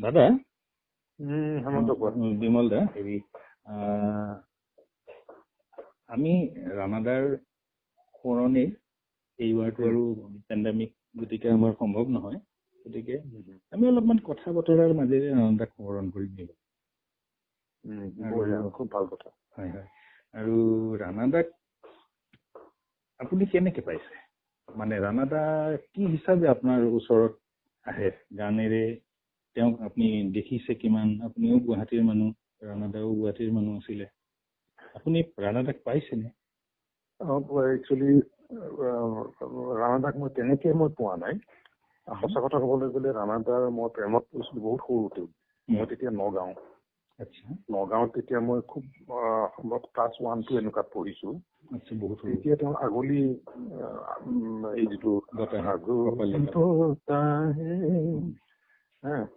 দাদা হেমন্ত বিমল দা হেৰি আমি ৰাণাদাৰ সোঁৱৰণি এইবাৰটো আৰু পেণ্ডামিক গতিকে আমাৰ সম্ভৱ নহয়, গতিকে আমি অলপমান কথা বতৰাৰ মাজেৰে ৰাণাদাক সোঁৱৰণ কৰি দিম। খুব ভাল কথা। হয় হয়। আৰু ৰাণাদাক আপুনি কেনেকে পাইছে? মানে ৰাণাদা কি হিচাপে আপোনাৰ ওচৰত আহে? গানেৰে তেওঁক আপুনি দেখিছে কিমান? আপুনিও গুৱাহাটীৰ মানুহ, ৰাণাদাও গুৱাহাটীৰ মানুহ আছিলে। আপুনি ৰাণাদাক পাইছেনে? একচুৱেলি ৰাণাদাক মই তেনেকে পোৱা নাই। সঁচা কথা ক'বলৈ গ'লে ৰাণাদাৰ মই প্ৰেমত পৰিছিলোঁ বহুত সৰুতে। মই তেতিয়া নগাঁৱত তেতিয়া মই খুব ক্লাছ 1-2 এনেকুৱাত পঢ়িছোঁ। তেতিয়া তেওঁ আগলি এই যিটো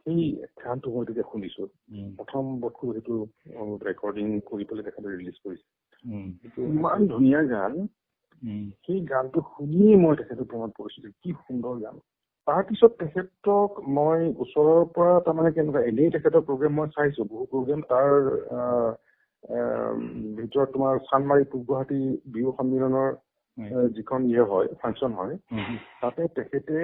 সেই গানটো মই তেতিয়া শুনিছোঁ। প্ৰথম বস্তু সেইটো ৰেকৰ্ডিং কৰি পেলাই তেখেতে ৰিলিজ কৰিছে। ইমান ধুনীয়া গান, সেই গানটো শুনিয়ে মই তেখেতৰ প্ৰেমত পৰিছিলোঁ। কি সুন্দৰ গান। তাৰপিছত তেখেতক মই ওচৰৰ পৰা তাৰমানে কেনেকুৱা এনেই তেখেতৰ প্ৰগ্ৰেম মই চাইছোঁ, বহু প্ৰগ্ৰেম। তাৰ ভিতৰত তোমাৰ চানমাৰি পূব গুৱাহাটী বিহু সন্মিলনৰ যিখন হয় ফাংচন হয়, তাতে তেখেতে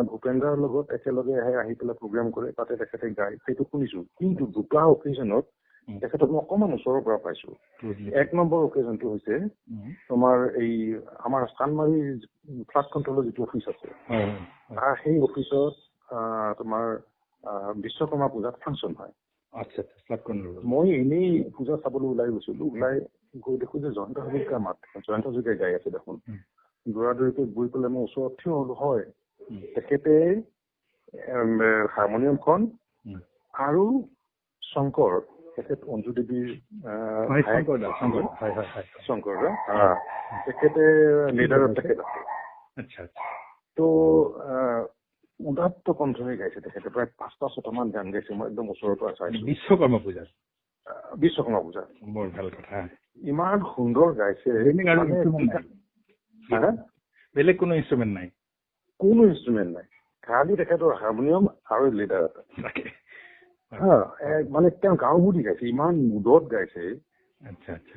ভূপেন্দ্ৰৰ লগত একেলগে আহি পেলাই প্ৰগ্ৰেম কৰে, তাতে তেখেতে গায়, সেইটো শুনিছোঁ। কিন্তু দুটা অকেজনত তেখেতক মই অকণমান ওচৰৰ পৰা পাইছোঁ। 1 নম্বৰ অকেজনটো হৈছে তোমাৰ এই আমাৰ চানমাৰী ফ্লাড কণ্ট্ৰলৰ যিটো অফিচ আছে, সেই অফিচত তোমাৰ বিশ্বকৰ্মা পূজাত ফাংচন হয়। মই এনেই পূজা চাবলৈ ওলাই গৈছিলোঁ। ওলাই গৈ দেখোঁ যে জয়ন্ত হাজৰিকাৰ মাত, জয়ন্ত হাজৰিকাই গাই আছে দেখোন। দৌৰাদৌৰিকৈ গৈ পেলাই মই ওচৰত থিয় হ'লো। হয়, তেখেতে হাৰমনিয়ামখন আৰু শংকৰ, তেখেত অঞ্জু দেৱীৰ শংকৰ দা, তেখেতে লিডাৰত তেখেত আছে। তো উদাত্ত কণ্ঠৰে গাইছে তেখেতে, প্ৰায় 5-6টামান গান গাইছে। মই একদম ওচৰৰ পৰা চাইছোঁ। বিশ্বকৰ্মা পূজা বৰ ভাল কথা। ইমান সুন্দৰ গাইছে। বেলেগ কোনো ইনষ্ট্ৰুমেণ্ট নাই? কোনো ইনষ্ট্ৰুমেণ্ট নাই, খালি তেখেতৰ হাৰমনিয়াম আৰু লিডাৰ এটা। মানে তেওঁ গাঁও বুলি গাইছে, ইমান মুদত গাইছে।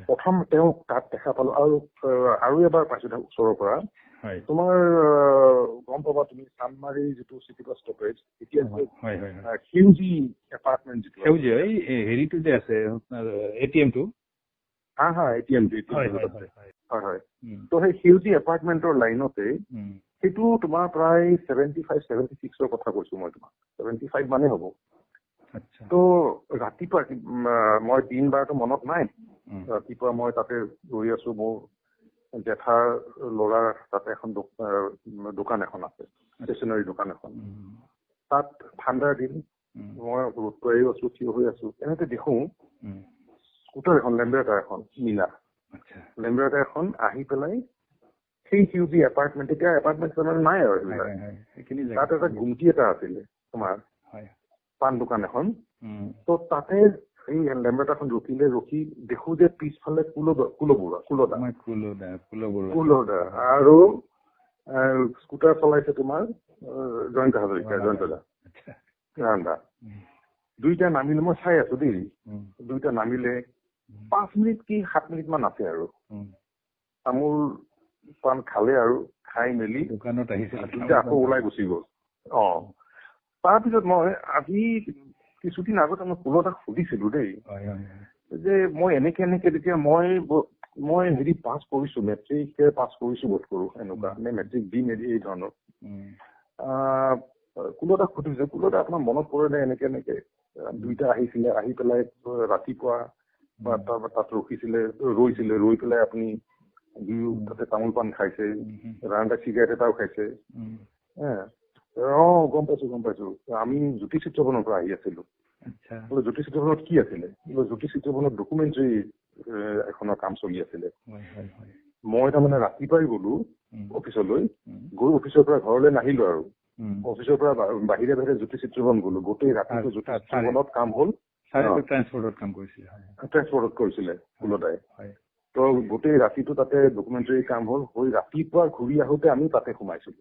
প্ৰথম তেওঁক তাত দেখা পালোঁ। আৰু এবাৰ পাইছোঁ তেওঁক ওচৰৰ পৰা। তোমাৰ গম পাবা তুমি চানমাৰী যিটো চিটি বাছ ষ্টপেজ, এতিয়া সেউজী এপাৰ্টমেণ্ট যিটো হেৰিটো যে আছে ATM-টো, ATM-টো হয়। তো সেই সেউজী এপাৰ্টমেণ্টৰ লাইনতে সেইটো তোমাৰ প্ৰায় 75-76ৰ কথা কৈছোঁ মই তোমাক, 75 মানে হ'ব। তো ৰাতিপুৱা মই দিন বাৰটো মনত নাই, ৰাতিপুৱা মই তাতে ৰৈ আছোঁ। মোৰ জেঠাৰ ল'ৰাৰ তাতে এখন দোকান এখন আছে, ষ্টেচনাৰী দোকান এখন। তাত ঠাণ্ডাৰ দিন, মই ৰ'দটো আছোঁ, থিয় হৈ আছোঁ। এনেতে দেখোঁ স্কুটাৰ এখন, লেম্বেৰাটাৰ এখন নীলা লেম্বেৰাটাৰ এখন আহি পেলাই সেই সেউজী এপাৰ্টমেণ্ট, এতিয়া এপাৰ্টমেণ্ট নাই আৰু সেইবিলাক। তাত এটা গুমটি এটা আছিলে তোমাৰ পাণ দোকান এখন। তো তাতে এই লেম্বেৰাটাৰখন ৰখি দেখোঁ যে পিছফালে কুলদা আৰু স্কুটাৰ চলাইছে তোমাৰ জয়ন্ত হাজৰিকা, জয়ন্ত দা। দুইটা নামিলে, মই চাই আছোঁ দেই। দুইটা নামিলে 5 মিনিট কি 7 মিনিট মান আছে আৰু তামোল পাণ খালে আৰু খাই মেলি দোকানত আহিছে, দুইটা আকৌ ওলাই গুচি গ'ল। তাৰপিছত মই আজি কিছুদিন আগতে মই কুলদাক সুধিছিলোঁ দেই যে মই এনেকে তেতিয়া মই হেৰি পাছ কৰিছোঁ, মেট্ৰিক পাছ কৰিছোঁ বোধ কৰোঁ, এনেকুৱা নে মেট্ৰিক দিম এই ধৰণৰ। কুলদাক সুধিছোঁ, কুলদা আপোনাৰ মনত পৰে নে এনেকে দুইটা আহিছিলে, আহি পেলাই ৰাতিপুৱা তাত ৰৈছিলে, ৰৈ পেলাই আপুনি তাতে তামোল পাণ খাইছে, ৰাণাদাক চিগাৰেট এটাও খাইছে। গম পাইছোঁ। আমি জ্যোতি চিত্ৰবনৰ পৰা আহি আছিলোঁ। জ্যোতি চিত্ৰবনত কি আছিলে? জ্যোতি চিত্ৰবনত ডকুমেণ্টাৰী এখনৰ কাম চলি আছিলে। মই তাৰমানে ৰাতিপুৱাই গ'লো অফিচলৈ, গৈ অফিচৰ পৰা ঘৰলৈ নাহিলোঁ আৰু অফিচৰ পৰা বাহিৰে জ্যোতি চিত্ৰবন গ'লো। গোটেই ৰাতিটো জ্যোতি চিত্ৰবনত কাম হ'ল। ট্ৰান্সপৰ্টত কাম কৰিছিলে ট্ৰান্সপৰ্টত কৰিছিলে কুলদাই তো গোটেই ৰাতিটো তাতে ডকুমেণ্টাৰী কাম হ'ল হৈ ৰাতিপুৱা ঘূৰি আহোঁতে আমি তাতে সোমাইছিলো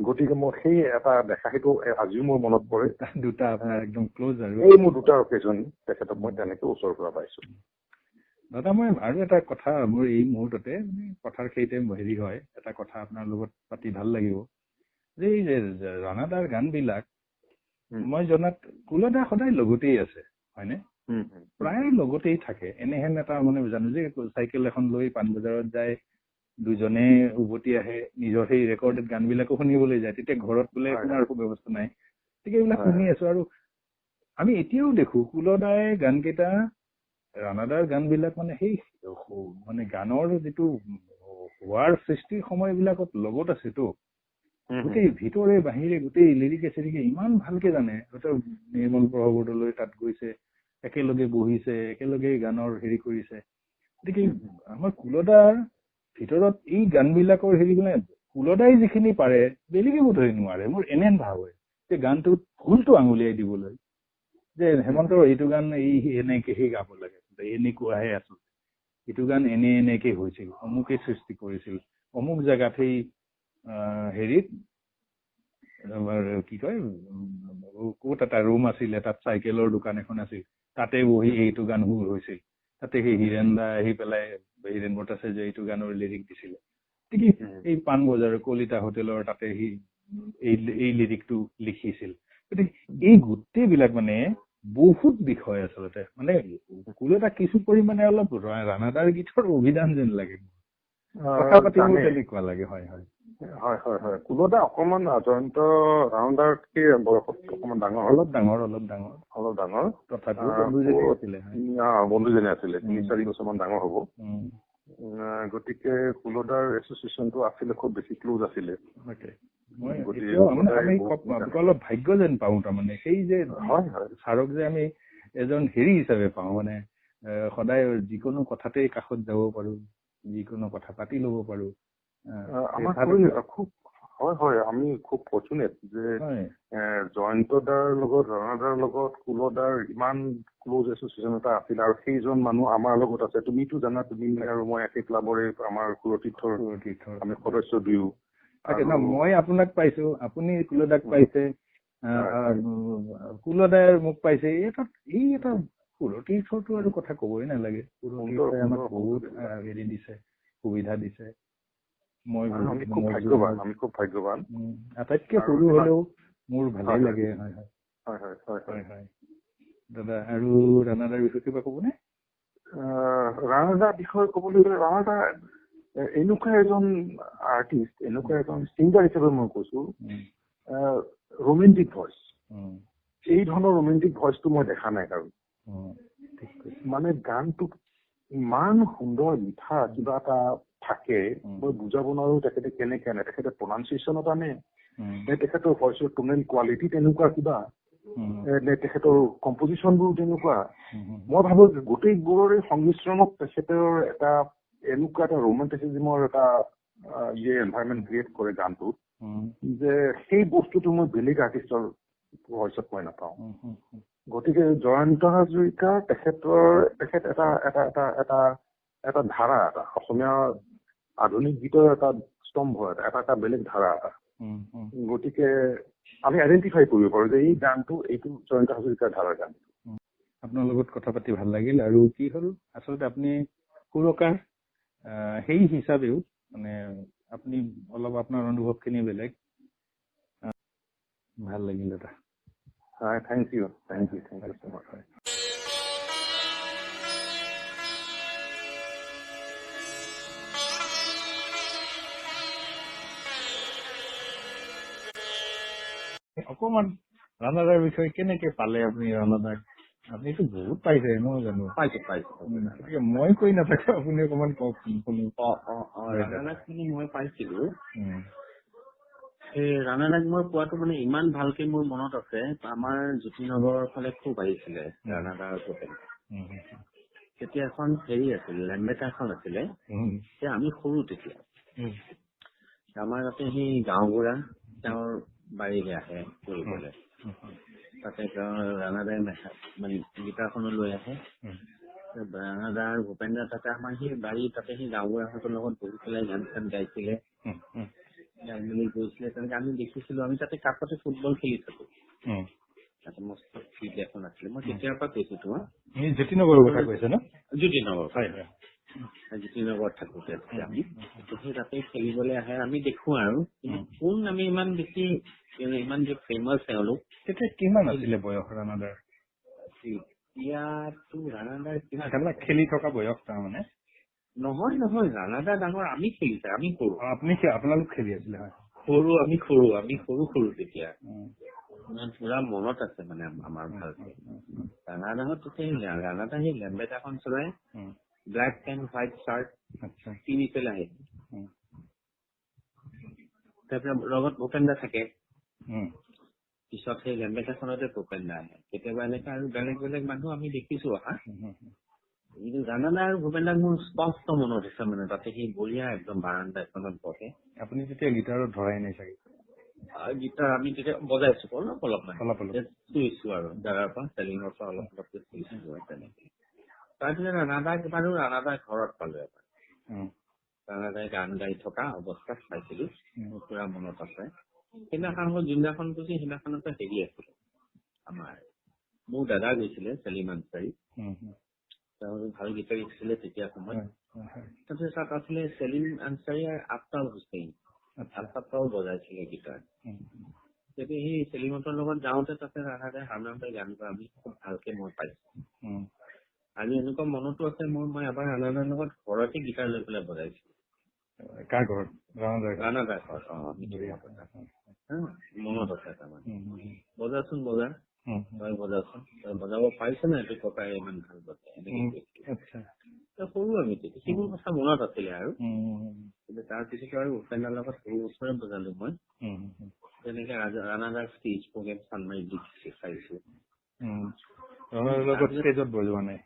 গতিকে মই সেই এটা দেখা সেইটো আজিও মোৰ মনত পৰে দুটা আপোনাৰ একদম ক্ল'জ আৰু এই মোৰ দুটা অকেজন তেখেতক মই তেনেকে ওচৰৰ পৰা পাইছো দাদা মই আৰু এটা কথা মোৰ এই মুহূৰ্ততে মানে কথাৰ সেইতে হেৰি হয় এটা কথা আপোনাৰ লগত পাতি ভাল লাগিব যে এই যে ৰাণাদাৰ গানবিলাক মই জনাত কুলদা সদায় লগতেই আছে হয়নে প্ৰায় লগতেই থাকে এনেহেন এটা মানে জানো যে চাইকেল এখন লৈ পাণবজাৰত যায় দুজনে উভতি আহে নিজৰ সেই ৰেকৰ্ডেড গানবিলাকো শুনিবলৈ যায় তেতিয়া ঘৰত বোলে আপোনাৰ একো ব্যৱস্থা নাই গতিকে এইবিলাক শুনি আছো আৰু আমি এতিয়াও দেখো কুলদাই গানকেইটা ৰাণাদাৰ গানবিলাক মানে সেই মানে গানৰ যিটো হোৱাৰ সৃষ্টিৰ সময়বিলাকত লগত আছেতো গোটেই ভিতৰে বাহিৰে গোটেই লিৰিকে চিৰিকে ইমান ভালকে জানে নিৰ্মল প্ৰভৱৰ্তলৈ তাত গৈছে একেলগে বহিছে একেলগে গানৰ হেৰি কৰিছে গতিকে আমাৰ কুলদাৰ ভিতৰত এই গানবিলাকৰ হেৰি মানে কুলদাই যিখিনি পাৰে বেলেগে বোধহয় নোৱাৰে মোৰ এনেহেন ভাৱ হয় যে গানটোত ভুলটো আঙুলিয়াই দিবলৈ যে হেমন্তৰ এইটো গান এই এনেকেহে গাব লাগে এনেকুৱাহে আচলতে এইটো গান এনেকে হৈছিল অমুকে সৃষ্টি কৰিছিল অমুক জেগাত সেই হেৰিত কি কয় ক'ত এটা ৰুম আছিলে তাত চাইকেলৰ দোকান এখন আছিল তাতে বহি এইটো গান হৈছিল তাতে সেই হীৰেণ দা আহি পেলাই হীৰেণ ভট্টাচাৰ্য এইটো গানৰ লিৰিক দিছিলে গতিকে এই পাণবজাৰৰ কলিতা হোটেলৰ তাতে সি এই লিৰিকটো লিখিছিল গতিকে এই গোটেইবিলাক মানে বহুত বিষয় আচলতে মানে কুলদা কিছু পৰিমাণে অলপ ৰাণাদাৰ গীতৰ অভিধান যেন লাগে কথা পাতিব তেনেকুৱা লাগে হয় হয় হয় হয় হয় কুলদা অকমান জয়ন্ত ৰাণাদাৰতকে বয়সত অকমান ডাঙৰ অলপ ডাঙৰ তথাপিও বন্ধুজনী আছিলে 3-4 বছৰমান ডাঙৰ হ'ব গতিকে কুলদাৰ এছ'চিয়েশ্যনটো আছিলে খুব বেছি ক্ল'জ আছিলে অলপ ভাগ্য যেন পাওঁ তাৰমানে সেই যে ছাৰক যে আমি এজন হেৰি হিচাপে পাওঁ মানে সদায় যিকোনো কথাতেই কাষত যাব পাৰো যিকোনো কথা পাতি ল'ব পাৰো খুব হয় হয় আমি খুব ফৰ্চুনেট যে জয়ন্তদাৰ লগত ৰাণাদাৰ লগত কুলদাৰ ইমান ক্ল'জ এছ'চিয়েশ্যন এটা আছিল আৰু সেইজন মানুহ আমাৰ লগত আছে তুমিতো জানা তুমি আৰু মই একে ক্লাবৰে আমাৰ সুৰতীৰ্থৰ আমি সদস্য দুয়ো মই আপোনাক পাইছো আপুনি কুলদাক পাইছে কুলদাই মোক পাইছে এই এটা সুৰতীৰ্থটো আৰু কথা কবই নালাগে সুৰতীৰ্থই আমাক বহুত হেৰি দিছে সুবিধা দিছে আমি খুব ভাগ্যৱান আটাইতকৈ সৰু হলেও মোৰ ভালেই লাগে হয় হয় দাদা আৰু ৰাণাদাৰ বিষয়ে কিবা ক'বনে ৰাণাদাৰ বিষয়ে ক'বলৈ গ'লে ৰাণাদা এনেকুৱা এজন আৰ্টিষ্ট এনেকুৱা এজন ছিংগাৰ হিচাপে মই কৈছো ৰোমেণ্টিক ভইচ এই ধৰণৰ ৰোমেণ্টিক ভইচটো মই দেখা নাই কাৰো মানে গানটো ইমান সুন্দৰ মিঠা কিবা এটা থাকে মই বুজাব নোৱাৰো তেখেতে কেনেকে আনে তেখেতে প্ৰনাউন্সিয়েশ্যনত আনে নে তেখেতৰ ভইচৰ টোনেল কোৱালিটি তেনেকুৱা কিবা নে তেখেতৰ কম্পজিশ্যনবোৰ তেনেকুৱা মই ভাবো গোটেইবোৰৰে সংমিশ্ৰণত তেখেতৰ এটা এনেকুৱা এটা ৰোমান্টিচিজমৰ এটা এনভাইৰনমেণ্ট ক্ৰিয়েট কৰে গানটোত যে সেই বস্তুটো মই বেলেগ আৰ্টিষ্টৰ ভইচত মই নাপাওঁ গতিকে জয়ন্ত হাজৰিকা তেখেত এটা এটা এটা এটা এটা ধাৰা এটা অসমীয়া আধুনিক গীতৰ এটা স্তম্ভ এটা বেলেগ ধাৰা এটা গতিকে আমি আইডেণ্টিফাই কৰিব পাৰো যে এই গানটো এইটো জয়ন্ত হাজৰিকাৰ ধাৰাৰ গান আপোনাৰ লগত কথা পাতি ভাল লাগিল আৰু কি হ'ল আচলতে আপুনি সুৰকাৰ সেই হিচাপেও মানে আপুনি অলপ আপোনাৰ অনুভৱখিনি বেলেগ ভাল লাগিল দাদা হয় থেংক ইউ so much অকমান ৰাণাদাৰ বিষয়ে কেনেকে পালে আপুনি ৰাণাদাক আপুনিতো বহুত পাইছে নহয় জানো গতিকে মই কৈ নাথাকো আপুনি অকমান কওক ৰাণাদাকখিনি মই পাইছিলো সেই ৰাণাদাক মই পোৱাটো মানে ইমান ভালকে মোৰ মনত আছে আমাৰ জ্যোতিনগৰৰ ফালে খুব আহিছিলে ৰাণাদাৰ হোটেল তেতিয়া এখন হেৰি আছিল লেম্বেটা এখন আছিলে আমি সৰু তেতিয়া আমাৰ তাতে সেই গাঁওবুঢ়া তেওঁৰ বাৰীলে আহে কৰিবলৈ তাতে ৰাণাদাই মানে গীটাৰখনো লৈ আহে ৰাণাদা আৰু ভূপেন্দ্ৰ তাতে আমাৰ সেই বাৰী তাতে সেই গাঁওবুঢ়াহঁতৰ লগত বহি পেলাই গান চান গাইছিলে গাই মেলি গৈছিলে তেনেকে আমি দেখিছিলো আমি তাতে কাষতে ফুটবল খেলি থাকো তাতে মস্ত ফিল্ড এখন আছিলে মই তেতিয়াৰ পৰা কৈছো তোমাৰ জ্যোতিনগৰৰ কথা কৈছে ন জ্যোতিনগৰ জ্যোতিনগৰত থাকোতে আমি সেই তাতে খেলিবলৈ আহে আমি দেখো আৰু কোন আমি ইমান বেছি ইমান যে ফেমাছ তেওঁলোক তেতিয়া কিমান আছিলে বয়স ৰাণাদাৰ এতিয়াতো ৰাণাদাৰ কিমান খেলি থকা বয়স তাৰমানে নহয় ৰাণাদা ডাঙৰ আমি খেলিছে আমি সৰু আপোনালোক খেলি আছিলে আমি সৰু তেতিয়া পুৰা মনত আছে মানে আমাৰ ভালকে ৰাণাদাহত ৰাণাদা সেই লেম্বেটাখন চলাই ব্লেক এণ্ড হোৱাইট চাৰ্ট কিনি পেলাই আহে তাৰপিছত লগত ভূপেন্দ্ৰ থাকে পিছত সেই লেম্বেটাখনতে ভূপেন্দ্ৰ আহে কেতিয়াবা এনেকে আৰু বেলেগ বেলেগ মানুহ আমি দেখিছো অহা কিন্তু ৰাণাদা আৰু ভূপেন্দ্ৰক মোৰ স্পষ্ট মনত আছে মানে তাতে সেই বঢ়িয়া একদম বাৰান্দা এখনত বহে আপুনি তেতিয়া গীটাৰত ধৰাই নাই চাগে গীটাৰ আমি তেতিয়া বজাইছো অলপমান চুইছো আৰু জাগাৰ পৰা চেলিঙৰ পৰা অলপ চুইছো তেনেকে তাৰপিছত ৰাণাদাক বাৰু ৰাণাদাৰ ঘৰত পালো এবাৰ ৰাণাদাই গান গাই থকা অৱস্থাত পাইছিলো মোৰ পুৰা মনত আছে সেইদিনাখন যোনদিনাখন কৈছে সেইদিনাখনতে হেৰি আছিলে আমাৰ মোৰ দাদা গৈছিলে চেলিম আনচাৰী তেওঁ ভাল গীটাৰিষ্ট আছিলে তেতিয়া সময়ত তাৰপিছত তাত আছিলে চেলিম আনচাৰী আৰু আফতাব হুছেইন আফতাবটাও বজাইছিলে গীটাৰ তেতিয়া সেই চেলিমহঁতৰ লগত যাওঁতে তাতে ৰাণাদাই হাৰমনিয়াম গান গোৱা আমি খুব ভালকে মই পাইছো আৰু এনেকুৱা মনতো আছে মই এবাৰ ৰাণাদাৰ লগত ঘৰতে গীটাৰ লৈ পেলাই বজাইছো কাৰ ঘৰত ৰাণাদাৰ ঘৰত মনত আছে তাৰমানে বজাচোন বজা তই বজাচোন তই বজাব পাৰিছ নে এইটো ককাই ইমান ভাল বজাই এনেকে সৰু আমি তেতিয়া সেইবোৰ কথা মনত আছিলে আৰু কিন্তু তাৰপিছত আৰু ভূপেন্দ্ৰৰ লগত সৰু ওচৰে বজালো মই তেনেকে ৰাণাদাৰ ষ্টেজ প্ৰগ্ৰেম চানমাৰি চাইছো বজোৱা নাই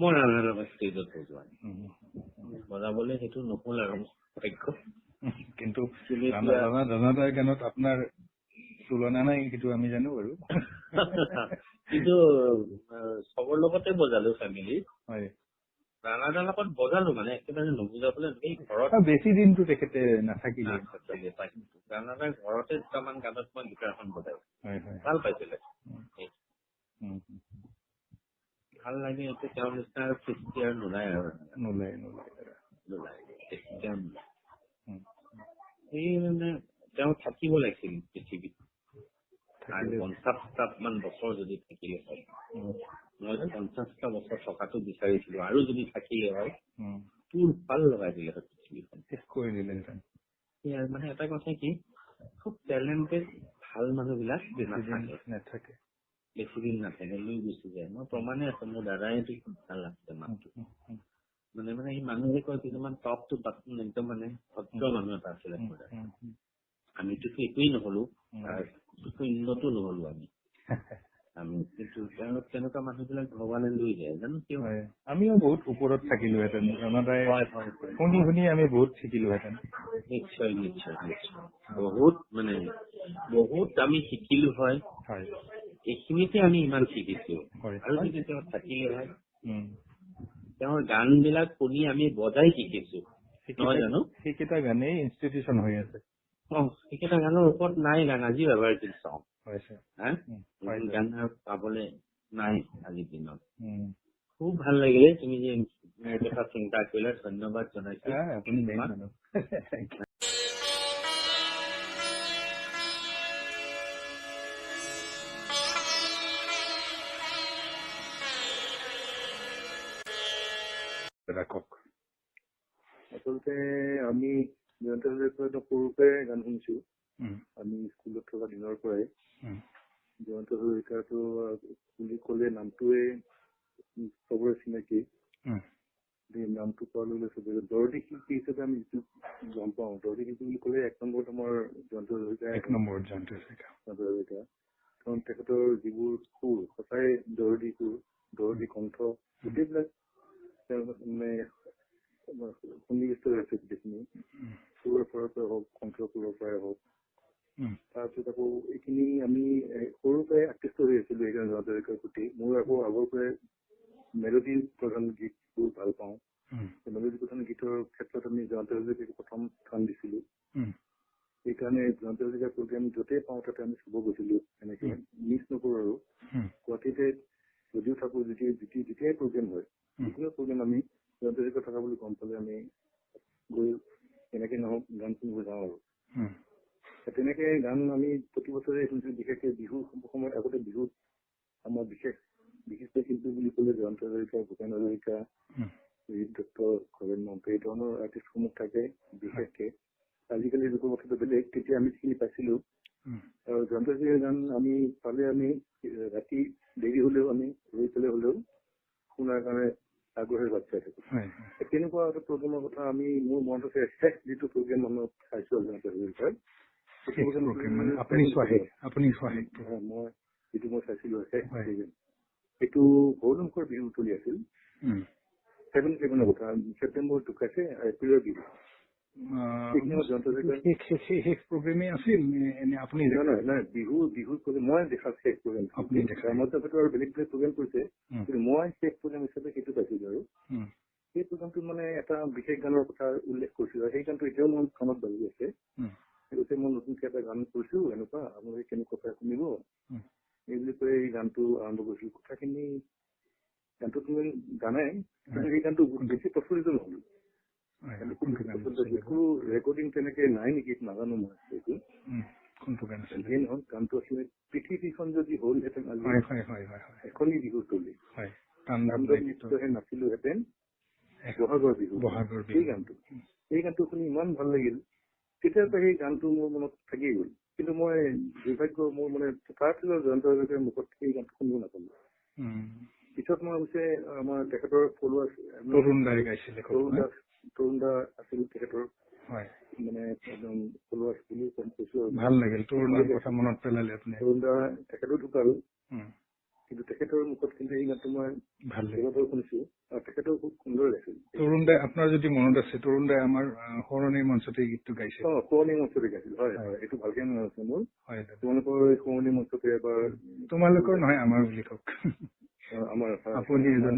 মই ৰাণাদাৰ লগত ষ্টেজত বজোৱা নাই বজাবলৈ সেইটো নহল আৰু ভাগ্য কিন্তু ৰাণাদাৰ গানত আপোনাৰ তুলনা নাই সেইটো আমি জানো বাৰু কিন্তু চবৰ লগতে বজালো ফেমিলি ৰাণাদাৰ লগত বজালো মানে একেবাৰে নুবুজাবলৈ এই ঘৰত বেছি দিনটো তেখেতে নাথাকিলে ৰাণাদাৰ ঘৰতে দুটামান গানত মই গীটাৰখন বজাইছো ভাল পাইছিলে ভাল লাগে এইটো তেওঁৰ নিচিনা সৃষ্টি আৰু নোলায় আৰু নোলায় সেই মানে তেওঁ থাকিব লাগিছিল পৃথিৱীত আৰু 50টামান বছৰ যদি থাকিলে হয় মই 50টা বছৰ থকাটো বিচাৰিছিলো আৰু যদি থাকিলে হয় তোৰ ভাল লগাই দিলে হয় পৃথিৱীখন শেষ কৰি দিলে মানে এটা কথা কি খুব টেলেণ্টেড ভাল মানুহবিলাক নাথাকে বেছি দিন নাথাকে লৈ গুচি যায় মই প্ৰমাণে আছে মোৰ দাদাই এইটো খুব ভাল লাগছে মানুহটো মানে সেই মানুহে কয় কিছুমান টপ টু বাটন একদম মানে ভদ্ৰ মানুহ এটা আছিলে আমিতো একোৱেই নহলো উন্নত নহলো আমি কিন্তু তেনেকুৱা মানুহবিলাক ভগৱানে লৈ যায় জানো কিয় আমিও বহুত ওপৰত থাকিলোহেঁতেন শুনি আমি বহুত শিকিলোহেঁতেন নিশ্চয় বহুত আমি শিকিলো হয় এইখিনিতে আমি ইমান শিকিছো আৰু যদি তেওঁ থাকিলে হয় তেওঁৰ গান বিলাক শুনি আমি বজাই শিকিছো নহয় জানো সেইকেইটা গানেই ইনষ্টিটিউচন হৈ আছে সেইকেইটা গানৰ ওপৰত নাই গান আজিও এবাৰ চাওঁ গান পাবলৈ নাই আজিৰ দিনত খুব ভাল লাগিলে তুমি যে মোৰ কথা চিন্তা কৰিলা ধন্যবাদ জনাইছো আপুনি আচলতে আমি জয়ন্ত হাজৰিকাৰ সৰুতে গান শুনিছো আমি স্কুলত থকা দিনৰ পৰাই জয়ন্ত হাজৰিকাটো বুলি ক'লে নামটোৱে চবৰে চিনাকি নামটো পোৱাৰ লগে লগে চবে দৰদী শিল্পী হিচাপে আমি যিটো গম পাওঁ দৰদী শিল্পী বুলি ক'লে এক নম্বৰত আমাৰ জয়ন্ত হাজৰিকা কাৰণ তেখেতৰ যিবোৰ সুৰ সঁচাই দৰদী সুৰ দৰদী কণ্ঠ গোটেইবিলাক মানে সন্নিৱিষ্ট হৈছে গোটেইখিনি সুৰৰ পৰাই হওক কণ্ঠ সুৰৰ পৰাই হওক তাৰপিছত আকৌ এইখিনি আমি সৰুৰ পৰাই আকৃষ্ট জয়ন্ত হাজৰিকাক প্ৰথম স্থান দিছিলোঁ। সেইকাৰণে জয়ন্ত হাজৰিকাৰ প্ৰগ্ৰেম য'তেই পাওঁ তাতে আমি চাব গৈছিলোঁ। এনেকে মিছ নকৰোঁ আৰু গুৱাহাটীতে যদিও থাকোঁ, যেতিয়াই প্ৰগ্ৰেম হয়, যিকোনো প্ৰগ্ৰেম আমি জয়ন্ত হাজৰিকা থকা বুলি গম পালে আমি গৈ এনেকে নহওক গান শুনিব যাওঁ আৰু তেনেকে গান আমি প্ৰতি বছৰে শুনিছোঁ। বিশেষকৈ বিহুৰ সময়ত আগতে বিহুত আমাৰ বিশিষ্ট শিল্পী বুলি ক'লে জয়ন্ত হাজৰিকা, ভূপেন হাজৰিকা, ৰীত দত্ত, খগেন মহন্ত এই ধৰণৰ আৰ্টিষ্টসমূহ থাকে বিশেষকে। আজিকালি যুগৰ কথাটো বেলেগ, তেতিয়া আমি যিখিনি পাইছিলোঁ আৰু জয়ন্ত হাজৰিকাৰ গান আমি পালে আমি ৰাতি দেৰি হ'লেও আমি ৰৈ পেলাই হ'লেও শুনাৰ কাৰণে আগ্ৰহেৰে বাট চাই থাকোঁ। তেনেকুৱা এটা প্ৰগ্ৰেমৰ কথা আমি মোৰ মনত আছে, শেষ যিটো প্ৰগ্ৰেম আমি চাইছোঁ জয়ন্ত হাজৰিকাৰ, মই যিটো মই চাইছিলোঁ শেষ প্ৰগ্ৰেম, এইটো সৰুমুখৰ বিহু চলি আছিল। 77 কথা, ছেপ্টেম্বৰ ঢুকাইছে, এপ্ৰিলৰ বিহু। বিহু মই দেখা শেষ প্ৰগ্ৰেম। মইতো আৰু বেলেগ বেলেগ প্ৰগ্ৰেম কৰিছে, কিন্তু মই শেষ প্ৰগ্ৰেম হিচাপে সেইটো পাইছিলোঁ। আৰু সেই প্ৰগ্ৰেমটোত মানে এটা বিশেষ গানৰ কথা উল্লেখ কৰিছিলোঁ আৰু সেই গানটো এতিয়াও মোৰ কাণত বাজি আছে। গতিকে মই নতুনকৈ এটা গান কৰিছোঁ, এনেকুৱা আপোনালোকে কেনেকুৱা শুনিব এই বুলি কৈ এই গানটো আৰম্ভ কৰিছিলোঁ। কথাখিনি গানটো তুমি জানাই, কিন্তু সেই গানটো বেছি প্ৰচলিত নহ'ল। একো ৰেকৰ্ডিং তেনেকে নাই নেকি নাজানো মই। এইটো যিয়ে নহওক গানটো আছিলে পৃথিৱীখন যদি হ'লহেঁতেন আজি এখনি বিহু চলি নাছিলোহেঁতেন বহাগৰ বিহু। এই গানটো শুনি ইমান ভাল লাগিল, তেতিয়াৰ পৰা সেই গানটো মোৰ মনত থাকি গ'ল। কিন্তু মই দুৰ্ভাগ্য মোৰ মানে তাৰপিছত জয়ন্ত হাজৰিকাৰ মুখত সেই গানটো শুনিব নাপালোঁ। পিছত মই হৈছে আমাৰ তেখেতৰ ফলোৱাৰ্ছ তৰুণ দা আছিল তেখেতৰ মানে একদম ফলোৱাৰ্ছ বুলি কৈছোঁ। ভাল লাগিল তৰুণৰ কথা মনত পেলালে আপুনি। তৰুণ দা তেখেতো ঢুকাল, কিন্তু তেখেতৰ মুখত কিন্তু এই গানটো মই ভাল লাগে শুনিছোঁ আৰু তেখেতেও খুব সুন্দৰ গাইছিল। তৰুণ দাই আপোনাৰ যদি মনত আছে, তৰুণ দাই আমাৰ সোঁৱৰণি মঞ্চতে গীতটো গাইছিল। সোঁৱৰণি মঞ্চতে গাইছিল, হয় হয়, এইটো ভালকে মনত আছে মোৰ। তোমালোকৰ সোঁৱৰণি মঞ্চতে এবাৰ, তোমালোকৰ নহয় আমাৰ বুলি কওক, আমাৰ আপুনি এজন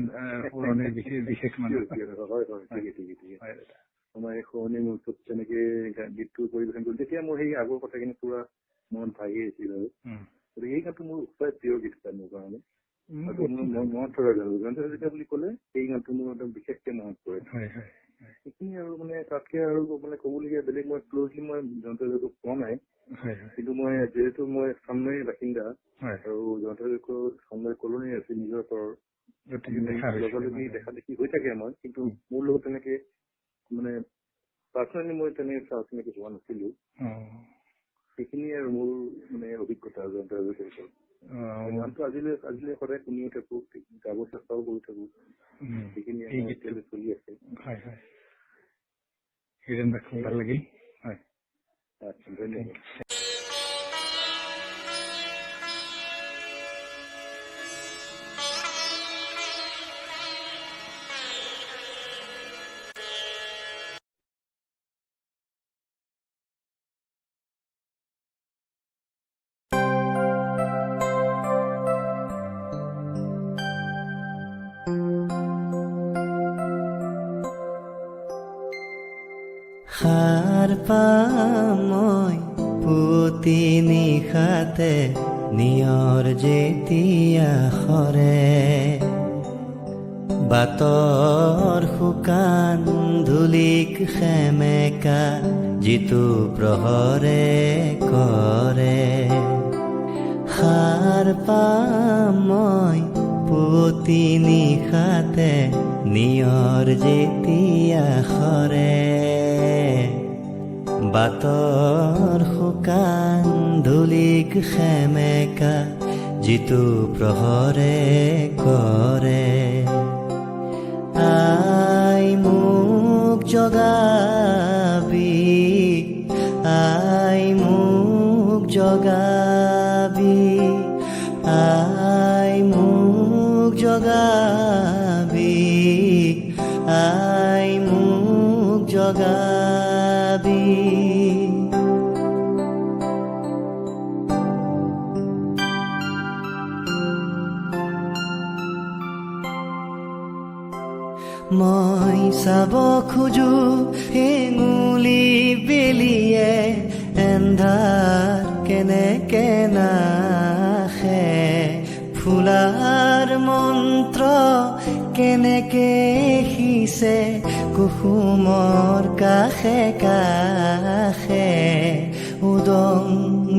পুৰণি বিশেষ মানুহ। হয় হয়, ঠিকে ঠিকে ঠিকে। আমাৰ এই সোঁৱৰণি মঞ্চত তেনেকে গীতটো পৰিৱেশন কৰিলোঁ। তেতিয়া মোৰ সেই আগৰ কথাখিনি পুৰা মনত ভাগি আহিছিল আৰু গতিকে এই গানটো মোৰ উৎসাহ প্ৰিয় গীত এটা মোৰ কাৰণে। মনত থকা গান জয়ন্ত হাজৰিকা বুলি ক'লে এই গানটো মোৰ একদম বিশেষকে মনত পৰে। সেইখিনি আৰু মানে তাতকে আৰু মানে ক'বলগীয়া বেলেগ মই ক্ল'জলি মই জয়ন্ত হাজৰিকাক পোৱা নাই, কিন্তু মই যিহেতু মই চানমাৰীৰ বাসিন্দা আৰু জয়ন্ত হাজৰিকাৰ চানমাৰী কলনী আছে নিজৰ ঘৰৰ, লগালগি দেখা দেখি হৈ থাকে আমাৰ, কিন্তু মোৰ লগত তেনেকে মানে পাৰ্চনেলি মই তেনেকে চোৱা চিনাকি হোৱা নাছিলোঁ। সেইখিনি আৰু মোৰ মানে অভিজ্ঞতা জয়ন্ত হাজৰিকাৰ ওপৰত। গানটো আজিলৈ সদায় শুনিও থাকোঁ, গাব চেষ্টাও কৰি থাকোঁ। সেইখিনি এতিয়ালৈ চলি আছে। ভাল লাগিল। ধন্যবাদ। সাৰ পাম মই পুতি নিশাতে নিয়ৰ যেতিয়া সৰে, বাটৰ শুকান ধূলিক সেমেকা যিটো প্ৰহৰে কৰে। সাৰ পাম মই পুতি নিশাতে নিয়ৰ যেতিয়া সৰে, বাটৰ শুকান ধূলিক সেমেকা যিটো প্ৰহৰে কৰে। আই মোক জগাবি, আই মোক জগাবি, আই মোক জগাবি, আই মোক জগাবি। মই চাব খোজো হেঙুলি বেলিয়ে এন্ধাৰ কেনেকে নাখে ফুলাৰ মন্ত্ৰ কেনেকে সিঁচে কুসুমৰ কাষে কাষে উদং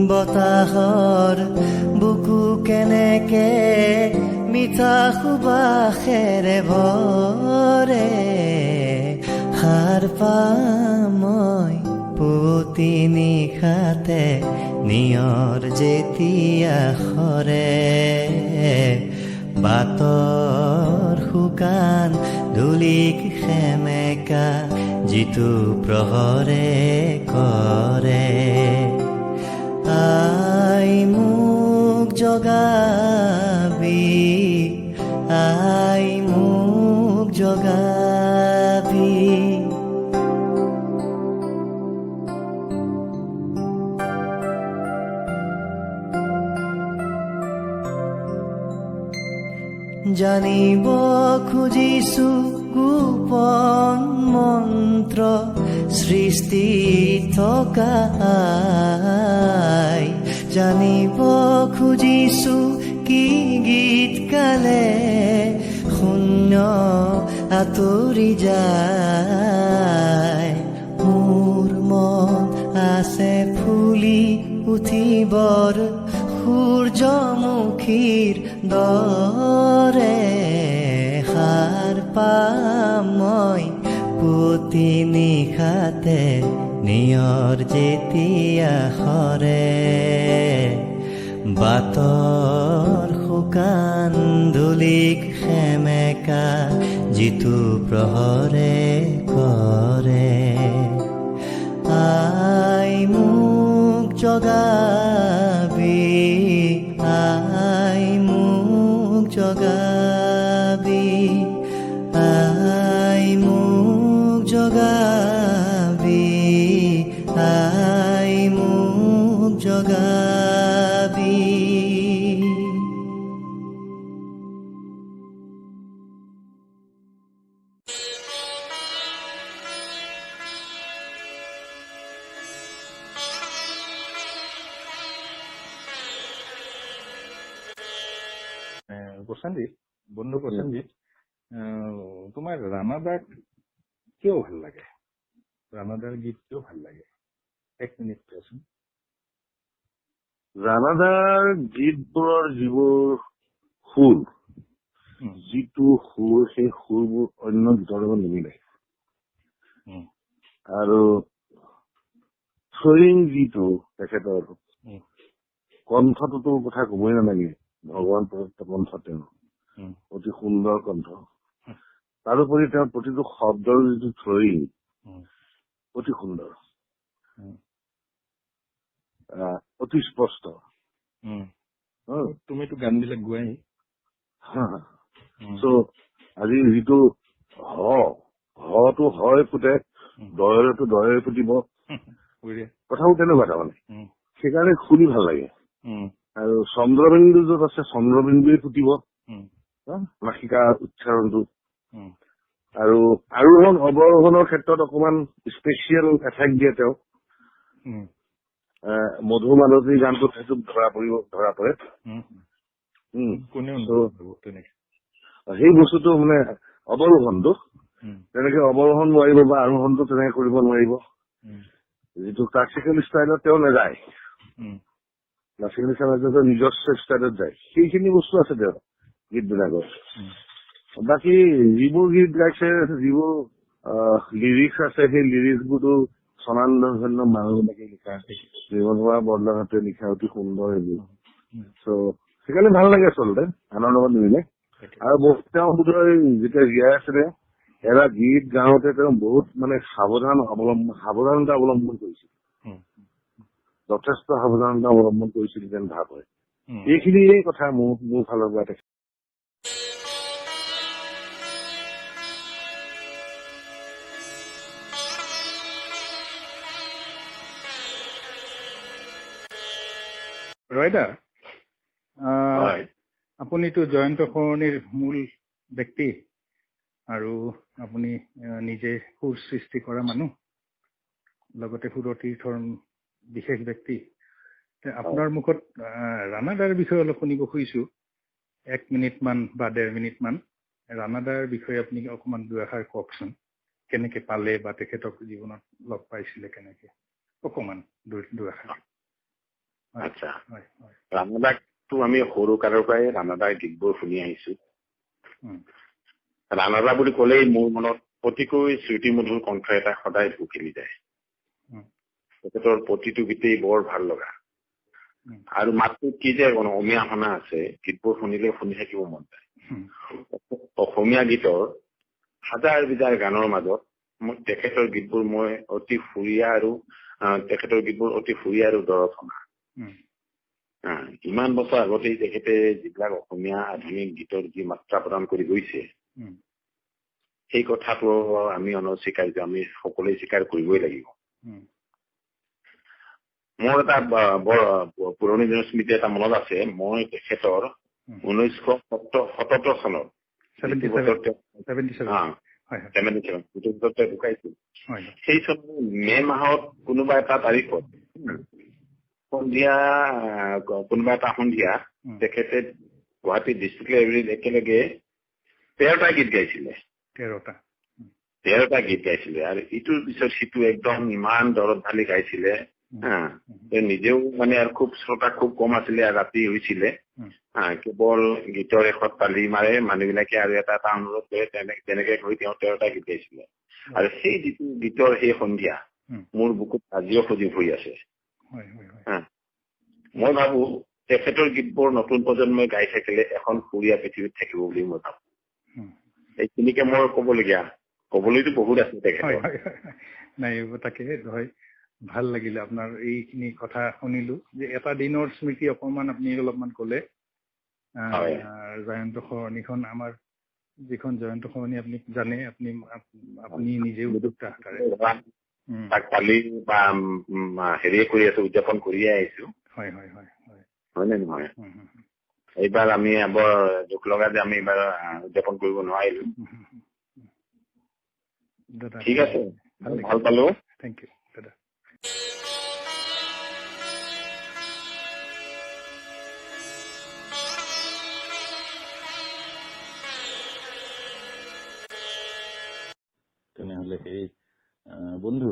বতাহৰ বুকু কেনেকে মিঠা সুবাসেৰে ভৰে সাৰ পামই পুতি নিশাতে নিয়ৰ যেতিয়া সৰে বাটৰ শুকান ধূলিক সেমেকা যিটো প্ৰহৰে কৰে আই মোক জগাবি আই মোক জগাবি জানিব খুজিছো গোপন মন্ত্ৰ সৃষ্টি থকা জানিব খুজিছো কি গীত গালে শূন্য আঁতৰি যায় মোৰ মন আছে ফুলি উঠিবৰ সূৰ্যমুখীৰ দৰে সাৰ পামই পুতি নিশাতে নিয়ৰ যেতিয়া সৰে বাটৰ শুকান ধূলিক সেমেকা যিটো প্ৰহৰে কৰে আই মোক জগাবি আই মোক জগাবি আই মোক জগাবি আই মোক জগাবি প্ৰসেনজিৎ বন্ধু প্ৰসেনজিৎ তোমাৰ ৰাণাদাক কিয় ভাল লাগে ৰাণাদাৰ গীত কিয় ভাল লাগে এক মিনিট কোৱাচোন ৰাণাদাৰ গীতবোৰৰ যিবোৰ সুৰ যিটো সুৰ সেই সুৰবোৰ অন্য গীতৰ লগত নিমিলে আৰু থ্ৰয়িং যিটো তেখেতৰ কণ্ঠটোতো কথা কবই নালাগে ভগৱান প্ৰদত্ত কণ্ঠ তেওঁ অতি সুন্দৰ কণ্ঠ তাৰোপৰি তেওঁৰ প্ৰতিটো শব্দৰ যিটো থ্ৰয়িং অতি সুন্দৰ অতি স্পষ্ট তুমিতো গান বিলাক গোৱাই আজি যিটো হটো হয় ফুটে দয়েৰেতো দয়েৰে ফুটিব কথাবোৰ তেনেকুৱা তাৰমানে সেইকাৰণে শুনি ভাল লাগে আৰু চন্দ্ৰবিন্দু য'ত আছে চন্দ্ৰবিন্দুৱে ফুটিব নাসিকা উচ্চাৰণটো আৰু আৰোহণ অৱৰোহণৰ ক্ষেত্ৰত অকমান স্পেচিয়েল এফেক্ট দিয়ে তেওঁ মধু মালতী গানটোত সেইটো ধৰা পৰে সেই বস্তুটো মানে অৱৰোহণটো তেনেকে অৱৰোহণ নোৱাৰিব বা আৰোহণটো তেনেকে কৰিব নোৱাৰিব যিটো ক্লাছিকেল ষ্টাইলত তেওঁ নাযায় ক্লাছিকেল ষ্টাইলত নিজস্ব ষ্টাইলত যায় সেইখিনি বস্তু আছে তেওঁ গীতবিলাকত বাকী যিবোৰ গীত গাইছে যিবোৰ লিৰিক্স আছে সেই লিৰিক্সবোৰতো স্বনামধন্য মানুহবিলাকে লিখা জীৱনভৰা বৰলাঘাটে লিখা অতি সুন্দৰ এইবোৰ চ' সেইকাৰণে ভাল লাগে আচলতে আনৰ লগত নিমিলে আৰু তেওঁ বোধহয় যেতিয়া জীয়াই আছিলে এটা গীত গাওঁতে তেওঁ বহুত মানে সাৱধানতা অৱলম্বন কৰিছিল যথেষ্ট সাৱধানতা অৱলম্বন কৰিছিল যেন ভাৱ হয় এইখিনিয়ে কথা মোৰ ফালৰ পৰা দেখে ৰয়দা আপুনিতো জয়ন্ত সৰণীৰ মূল ব্যক্তি আৰু আপুনি নিজে সুৰ সৃষ্টি কৰা মানুহ, লগতে সুৰতীৰ্থৰ বিশেষ ব্যক্তি। আপোনাৰ মুখত ৰাণাদাৰ বিষয়ে অলপ শুনিব খুজিছোঁ। 1 মিনিটমান বা 1.5 মিনিটমান ৰাণাদাৰ বিষয়ে আপুনি অকণমান দুআষাৰ কওকচোন। কেনেকে পালে বা তেখেতক জীৱনত লগ পাইছিলে কেনেকে, অকণমান দুআষাৰ। আচ্ছা, ৰাণাদাকতো আমি সৰু কালৰ পৰাই ৰাণাদাৰ গীতবোৰ শুনি আহিছো। ৰাণাদা বুলি ক'লেই মোৰ মনত প্ৰতিকৈ স্মৃতিমধুৰ কণ্ঠ এটা সদায় ঢুকি যায়। তেখেতৰ প্ৰতিটো গীতেই বৰ ভাল লগা। আৰু মাতটো কি যে অসমীয়া শুনা আছে, গীতবোৰ শুনিলে শুনি থাকিব মন যায়। অসমীয়া গীতৰ হাজাৰ বিজাৰ গানৰ মাজত তেখেতৰ গীতবোৰ মই অতি সুৰীয়া আৰু দৰদ শুনা। ইমান বছৰ আগতেই তেখেতে যিবিলাক অসমীয়া আধুনিক গীতৰ যি মাত্ৰা প্ৰদান কৰি গৈছে, সেই কথাটো আমি অনস্বীকাৰ্য, আমি সকলোৱে স্বীকাৰ কৰিবই লাগিব। মোৰ এটা বৰ পুৰণি দিনৰ স্মৃতি এটা মনত আছে। মই তেখেতৰ 1977 চনৰ 77 ঢুকাইছিল। সেই চনৰ মে মাহত কোনোবা এটা তাৰিখত কোনোবা এটা সন্ধিয়া তেখেতে গুৱাহাটী ডিষ্ট্ৰিক্ট লাইব্ৰেৰীত একেলগে 13টা গীত গাইছিলে। 13টা গীত গাইছিলে আৰু ইটোৰ পিছত সিটো একদম ইমান দৰদ ঢালি গাইছিলে। নিজেও মানে আৰু খুব শ্ৰোতা খুব কম আছিলে, আৰু ৰাতি হৈছিলে। কেৱল গীতৰ এষত তালি মাৰে মানুহবিলাকে আৰু এটা এটা অনুৰোধ কৰে, তেনেকে কৰি তেওঁ 13টা গীত গাইছিলে। আৰু সেই যিটো গীতৰ সেই সন্ধিয়া মোৰ বুকুত আজিও সজীৱ হৈ আছে। মই ভাবো তেখেতৰ গীতবোৰ নতুন প্ৰজন্মই গাই থাকিলে এখন সুৰীয়া পৃথিৱীত থাকিব বুলি মই ভাবো। এইখিনিকে মোৰ কবলৈতো বহুত আছে তেখেতৰ। নাই, তাকে হয়, ভাল লাগিলে আপোনাৰ এইখিনি কথা শুনিলো, যে এটা দিনৰ স্মৃতি অকণমান আপুনি অলপমান ক'লে। জয়ন্ত সৰণিখন, আমাৰ যিখন জয়ন্ত সৰণি আপুনি জানে, আপুনি নিজেও উদ্যোক্তা আকাৰে তাক পালি বা হেৰিয়ে কৰি আছো, উদযাপন কৰিয়ে আহিছো। হয় নে নহয়? এইবাৰ আমি বৰ দুখ লগা যে আমি এইবাৰ উদযাপন কৰিব নোৱাৰিলো। ঠিক আছে, ভাল পালো। থেংক ইউ দাদা। তেনেহলে সেই বন্ধু,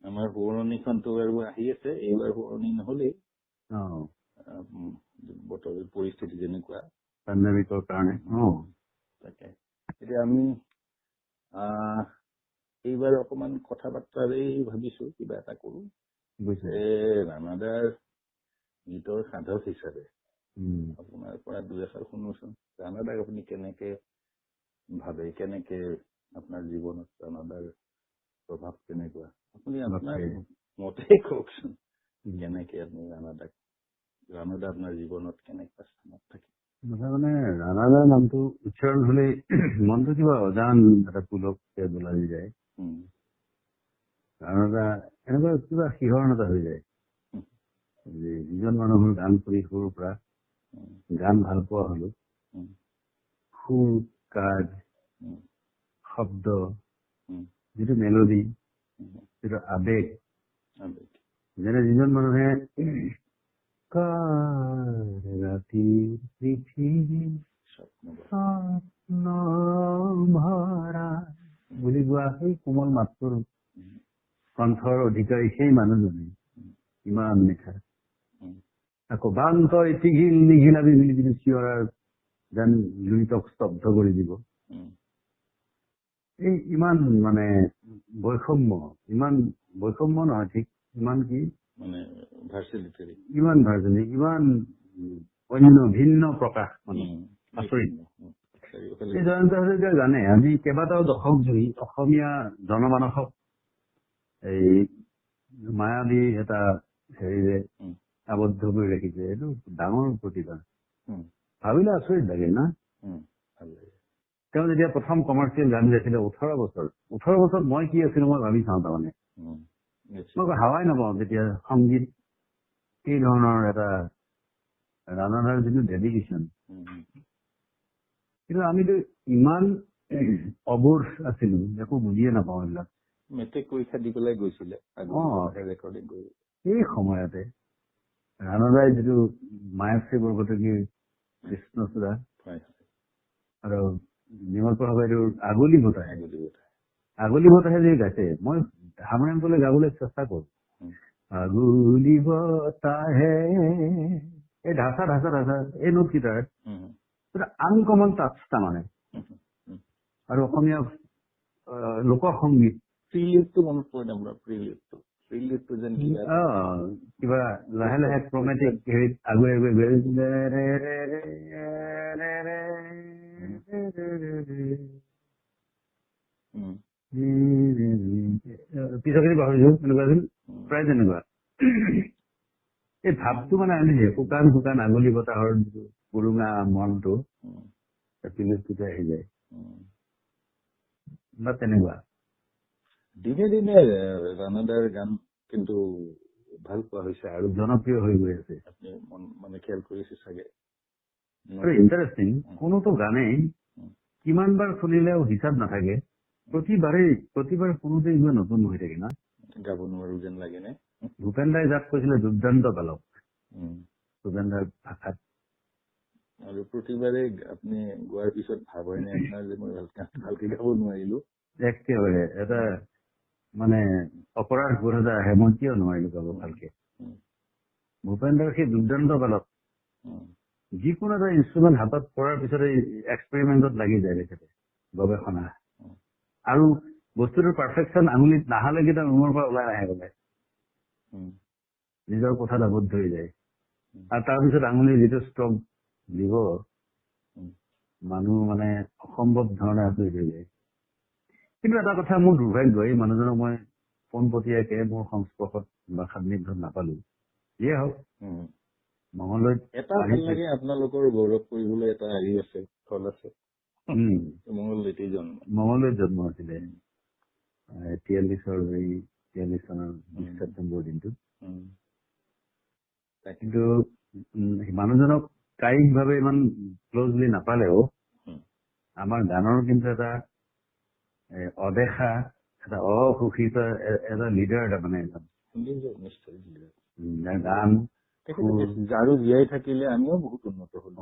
আমাৰ শুৱৰণিখনতো বাৰু আহি আছে। এইবাৰ শুৱৰণি নহলেই, বতৰৰ পৰিস্থিতি যেনেকুৱা পেণ্ডেমিকৰ কাৰণে। তাকে এতিয়া আমি এইবাৰ অকমান কথা বাৰ্তাৰেই ভাবিছো কিবা এটা কৰো। ৰাণাদাৰ গীতৰ সাধক হিচাপে আপোনাৰ পৰা দুই এষাৰ শুনোচোন। ৰাণাদাক আপুনি কেনেকে ভাবে, কেনেকে আপোনাৰ জীৱনত ৰাণাদাৰ প্ৰভাৱ কেনেকুৱা, আপুনি আপোনাৰ মতে কওকচোন। কেনেকে আপুনি ৰাণাদা আপোনাৰ জীৱনত কেনেকুৱা স্থানত থাকে? মানে ৰাণাদাৰ নামটো উচ্চাৰণ হলে মনটো কিবা অজান এটা পুলক বোলাই যায়। ৰাণাদা এনেকুৱা কিবা শিহৰণ এটা হৈ যায়, যে যিজন মানুহৰ গান কৰি সৰুৰ পৰা গান ভাল পোৱা হলো, সুৰ, কাজ, শব্দ, যিটো মেলোডি, যিটো আবেগ, যেনে যিজন মানুহে ৰাতিৰ পৃথিৱী স্বপ্ন ভৰা বুলি গোৱা সেই কোমল মাতটোৰ কণ্ঠৰ অধিকাৰী সেই মানুহজনে ইমান মিঠা। আকৌ বান্তই টিঘিল নিঘিলাবি বুলি যিটো চিঞৰাৰ যেন লুইতক স্তব্ধ কৰি দিব। এই ইমান মানে ইমান বৈষম্য নহয়, ঠিক ইমান কি মানে ইমান ভাৰ্চেলি, ইমান অন্য ভিন্ন প্ৰকাশ, মানে আচৰিত। এই জয়ন্ত হাজৰিকাই জানে আজি কেইবাটাও দশক জুৰি অসমীয়া জনমানসক এই মায়াবী এটা হেৰিৰে আবদ্ধ কৰি ৰাখিছে। এইটো ডাঙৰ প্ৰতিভা। ভাবিলে আচৰিত লাগে না? তেওঁ যেতিয়া প্ৰথম কমাৰ্চিয়েল গান গাইছিলে 18 বছৰত মই কি আছিলো মই ভাবি চাওঁ। তাৰমানে মই হাৱাই নাপাওঁ তেতিয়া সংগীত এই ধৰণৰ এটা ৰাণাদাৰ যিটো ডেডিকেশ্যন, কিন্তু আমিতো ইমান অবোধ আছিলো, একো বুজিয়ে নাপাওঁ এইবিলাক। মেট্ৰিক পৰীক্ষা দি পেলাই গৈছিলে ৰেকৰ্ডিং কৰি এই সময়তে ৰাণাদাই যিটো মায়াশ্ৰী বৰকটকীৰ কৃষ্ণচূড়া আৰু নিৰ্মল প্ৰভাৱৰ আগলি বতাহে যি গাইছে, মই হাৰমনিয়ামলৈ গাবলৈ চেষ্টা কৰো। আগলি বতাহে এই ঢাচা এই নোট কেইটাৰ আনকমন টাচ তাৰমানে। আৰু অসমীয়া লোকসংগীত প্ৰিলিডটো মনত পৰে আপোনাৰ? প্ৰিলিডটো যেন কিবা লাহে লাহে ক্ৰমেটিক হেৰিত আগুৱাই গৈ পিছৰখিনি পাহৰিছো, এনেকুৱা আছিল প্ৰায় তেনেকুৱা। এই ভাৱটো মানে আনি দিয়ে, শুকান আগলি বতাহৰ যিটো পুৰুঙা মনটো প্ৰিলিডটোতে আহি যায় বা তেনেকুৱা। দিনে দিনে ৰাণাদাৰ গান কিন্তু ভাল পোৱা হৈছে আৰু জনপ্ৰিয় হৈ গৈ আছে। আপুনি মানে খেয়াল কৰিছে চাগে। আৰু ইণ্টাৰেষ্টিং, কোনোতো গানেই কিমানবাৰ শুনিলেও হিচাপ নাথাকে, প্ৰতিবাৰ শুনোতে ইমান নতুন হৈ থাকে না, গাব নোৱাৰো যেন লাগে নে? ভূপেন দাই যাক কৈছিলে দুৰ্দান্ত বালক, ভূপেন দাৰ ভাষাত। আৰু প্ৰতিবাৰে আপুনি গোৱাৰ পিছত ভাব হয় নে আপোনাৰ যে মই ভালকে গাব নোৱাৰিলো? একেবাৰে এটা মানে অপৰাধ বোধ এটা আহে, মই কিয় নোৱাৰিলো গাব ভালকে। ভূপেন দাৰ সেই দুৰ্দান্ত বালক, যিকোনো এটা ইনষ্ট্ৰুমেণ্ট হাতত পৰাৰ পিছতে এক্সপেৰিমেণ্টত লাগি যায় তেখেতে, গৱেষণা। আৰু বস্তুটোৰ পাৰফেকশ্যন আঙুলিত নাহালৈকে তাৰ ৰুমৰ পৰা ওলাই নাহে বোলে, নিজৰ কথাত আবদ্ধ হৈ যায়। আৰু তাৰপিছত আঙুলিৰ যিটো ষ্ট্ৰক দিব, মানুহ মানে অসম্ভৱ ধৰণে আচৰিত হৈ যায়। কিন্তু এটা কথা মোৰ দুৰ্ভাগ্য, এই মানুহজনক মই পোনপটীয়াকে মোৰ সংস্পৰ্শত বা সান্নিধ্যত নাপালো। যিয়ে হওক, মঙলদৈত এটা ভাল লাগে, আপোনালোকৰ গৌৰৱ কৰিবলৈ এটা হেৰি আছে, থল আছে। মঙলদৈত জন্ম আছিলে 43 চনৰ 20 ছেপ্টেম্বৰ দিনটো। কিন্তু মানুহজনক কায়িকভাৱে ইমান ক্লজলি নাপালেও আমাৰ গানৰ কিন্তু এটা অদেখা, এটা অঘোষিত এটা লিডাৰ, এটা মানে গান আৰু জীয়াই থাকিলে আমিও বহুত উন্নত হলো।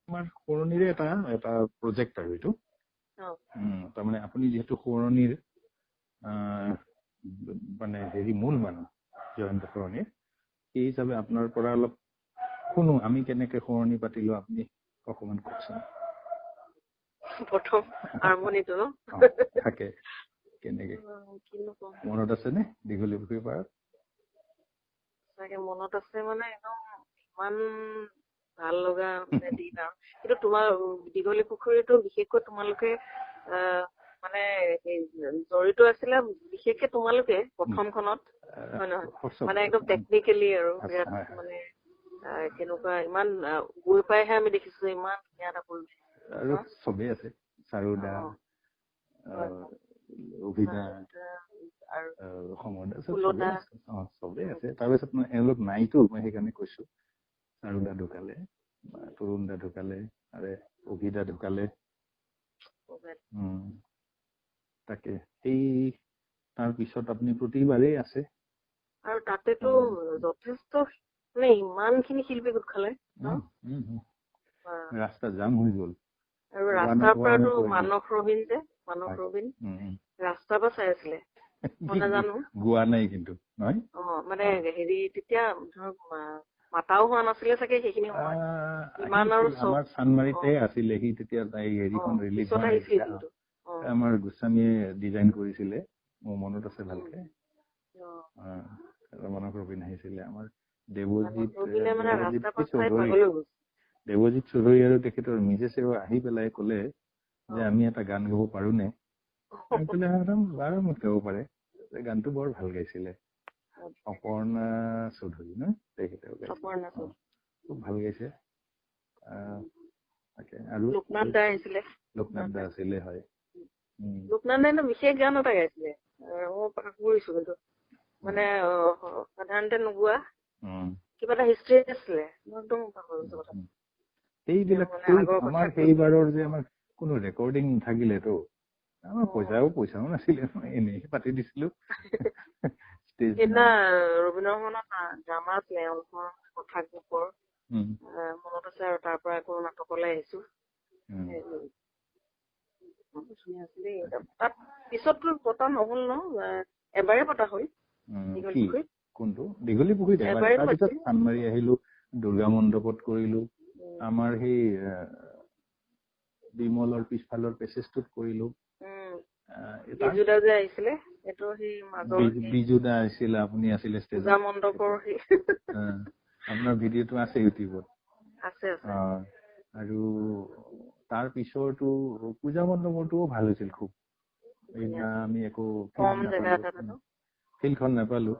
আমাৰ সোঁৱৰণিৰে এটা প্ৰজেক্ট আৰু এইটো। তাৰমানে আপুনি যিহেতু সোঁৱৰণিৰ মানে হেৰি মূল মানুহ, জয়ন্ত সোঁৱৰণিৰ, সেই হিচাপে আপোনাৰ পৰা অলপ শুনো, আমি কেনেকে সোঁৱৰণি পাতিলো, আপুনি অকমান কওকচোন। প্ৰথম আৰম্ভণিটো থাকে কেনেকে মনত আছে নে? দীঘলী পুখুৰী পাৰত চাগে মনত আছে, মানে একদম ইমান ভাল লগা দিন আৰু। কিন্তু তোমাৰ দীঘলী পুখুৰীটো বিশেষকৈ তোমালোকে মানে জড়িত আছিলে, বিশেষকে তোমালোকে প্ৰথমখনত, হয় নহয়? মানে একদম টেকনিকেলি আৰু বিৰাট মানে কেনেকুৱা, ইমান গৈ পাইহে আমি দেখিছো ইমান ধুনীয়া এটা পৰিৱেশ। আৰু চবেই আছে, চাৰুদা, অভিদা, চবেই আছে। তাৰপিছত এওঁলোক নাইতো, মই সেইকাৰণে কৈছো। চাৰুদা ঢুকালে, তৰুণ দা ঢুকালে, আৰু অভিদা ঢুকালে। তাকে সেই তাৰ পিছত আপুনি প্ৰতিবাৰেই আছে। আৰু তাতেতো যথেষ্ট মানে ইমানখিনি শিল্পী গোট খালে, ৰাস্তা জাম হৈ গল। আৰু ৰাস্তাৰ পৰাতো মানস ৰবিন ৰাস্তাৰ পৰা চাই আছিলে, মই নাজানো, গোৱা নাই কিন্তু নহয়। মানে হেৰি তেতিয়া ধৰক মাতাও হোৱা নাছিলে চাগে সেইখিনি সময়। ইমান আৰু আমাৰ চানমাৰিতে আছিলে সি তেতিয়া, হেৰিখন ৰিলিজ হৈছিল। আমাৰ গোস্বামীয়ে ডিজাইন কৰিছিলে, মোৰ মনত আছে ভালকে। মানস ৰবিন আহিছিলে, আমাৰ দেৱজিৎ চৌধুৰী আৰু তেখেতৰ মিজেছেও আহি পেলাই কলে যে আমি এটা গান গাব পাৰো নে? বাৰমত গাব পাৰে। গানটো বৰ ভাল গাইছিলে, অপৰ্ণা চৌধুৰী ন, তেখেতেও খুব ভাল গাইছে। তাকে আৰু লোকনাথ দা আছিলে, হয়। লোকনাথে বিশেষ গান এটা গাইছিলে, মই পাহৰিছো কিন্তু মানে সাধাৰণতে নোগোৱা কিবা এটা হিষ্ট্ৰী আছিলে, মই একদম পাহৰিছো কথা। সেইবিলাক আমাৰ সেইবাৰৰ যে আমাৰ কোনো ৰেকৰ্ডিং থাকিলেতো আমাৰ পইচাও নাছিলে, এনেই পাতি দিছিলো। সেইদিনা ৰবীন্দ্ৰভৱনত ড্ৰামা আছিলে অলপৰ কথা গ্ৰুপৰ, মনত আছে, আৰু তাৰ পৰা আকৌ নাটকলৈ আহিছো। তাত পিছততো পতা নহল ন, এবাৰে পতা হ'ল দীঘলী পুখুৰীত। কোনটো দীঘলী পুখুৰীত? তাৰপিছত চানমাৰি আহিলো, দুৰ্গা মণ্ডপত কৰিলো, আমাৰ সেই বিমলৰ পিছফালৰ পেচেজটোত কৰিলো। বিজুদা যে আহিছিলে, এইটো সেই মাজৰ বিজুদা আহিছিলে, আপুনি আছিলে ষ্টেজত। পূজা মণ্ডপৰ আপোনাৰ ভিডিঅ'টো আছে ইউটিউবত। আছে। আৰু তাৰ পিছৰটো পূজা মণ্ডপৰটোও ভাল হৈছিল খুব। সেইদিনা আমি একো ফিল্ডখন নাপালো।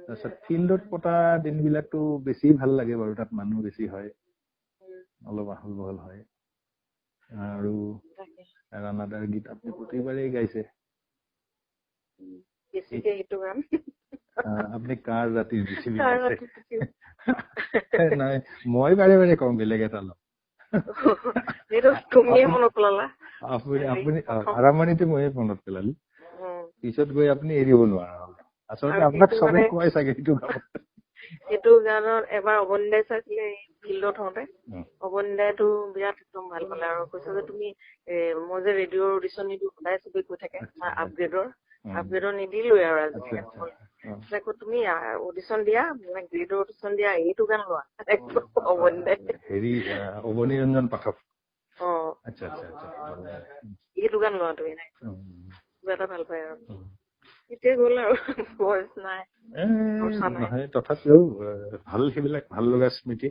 তাৰপিছত ফিল্ডত পতা দিনবিলাকতো বেছি ভাল লাগে বাৰু, তাত মানুহ বেছি হয়, অলপ আহল বহল হয়। আৰু ৰাণাদাৰ গীত আপুনি প্ৰতিবাৰেই গাইছে। আপুনি কাৰ ৰাতিৰ পৃথিৱী গাইছে? নাই, মই বাৰে বাৰে কওঁ বেলেগ এটা লম। আপুনি আৰম্ভণিতে ময়ে মনত পেলালো, পিছত গৈ আপুনি এৰিব নোৱাৰা হ'ল। আচলতে আপোনাক চবে কয় চাগে সেইটো গানত এবাৰ অৱনীদাই চাইছিলে ফিল্ডত হওঁতে, অৱনীদাইতো বিৰাট একদম ভাল পালে আৰু কৈছে যে তুমি মই যে ৰেডিঅ'ৰ অডিশ্যন নিদিওঁ সদায় চবে কৈ থাকে আপগ্ৰেডৰ নিদিলোৱে আৰু আজি আকৌ তুমি অডিশ্যন দিয়া, মানে গ্ৰেডৰ অডিশ্যন দিয়া, এইটো গান লোৱা। হেৰি অৱনী ৰঞ্জন পাঠক, এইটো গান লোৱা তুমি, কিবা এটা ভাল পায় আৰু এতিয়া গ'ল আৰু ভইচ নাই। নহয়, তথাপিও ভাল, সেইবিলাক ভাল লগা স্মৃতি।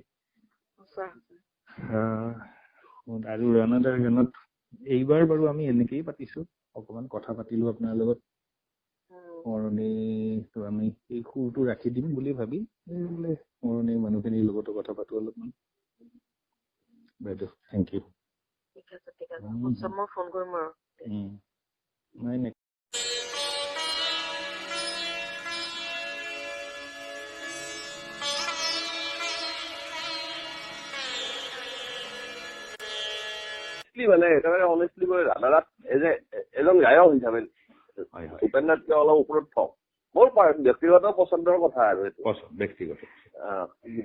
আৰু ৰাণাদাৰ গানত এইবাৰ বাৰু আমি এনেকেই পাতিছো, অকমান কথা পাতিলো আপোনাৰ লগত। মৰণিটো আমি এই সুৰটো ৰাখি দিম বুলি ভাবি বোলে মৰণিৰ মানুহখিনিৰ লগতো কথা পাতো অলপমান। বাইদেউ থেংক ইউ। ঠিক আছে, মই ফোন কৰিম আৰু। নাই মানে একেবাৰে অনেষ্টলি কৈ ৰাণাদাক এজন গায়ক হিচাপে ভূপেনদাতকে অলপ ওপৰত থওঁ। মোৰ ব্যক্তিগত পচন্দৰ কথা আৰু ব্যক্তিগত